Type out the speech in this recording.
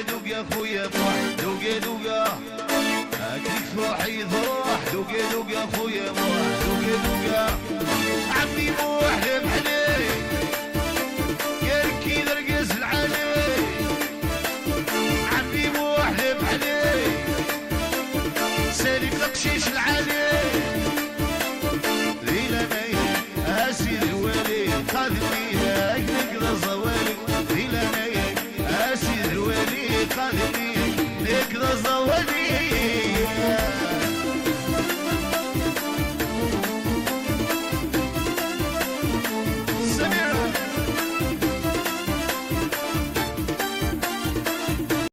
دوقة دوقة يا خويا موح دوقة دوقة هاكلك فروحي ضروح دوقة دوقة يا خويا موح دوقة دوقة عمي موح ذبحني يركي درقز العالي عمي موح ذبحني سالي بقشيش العالي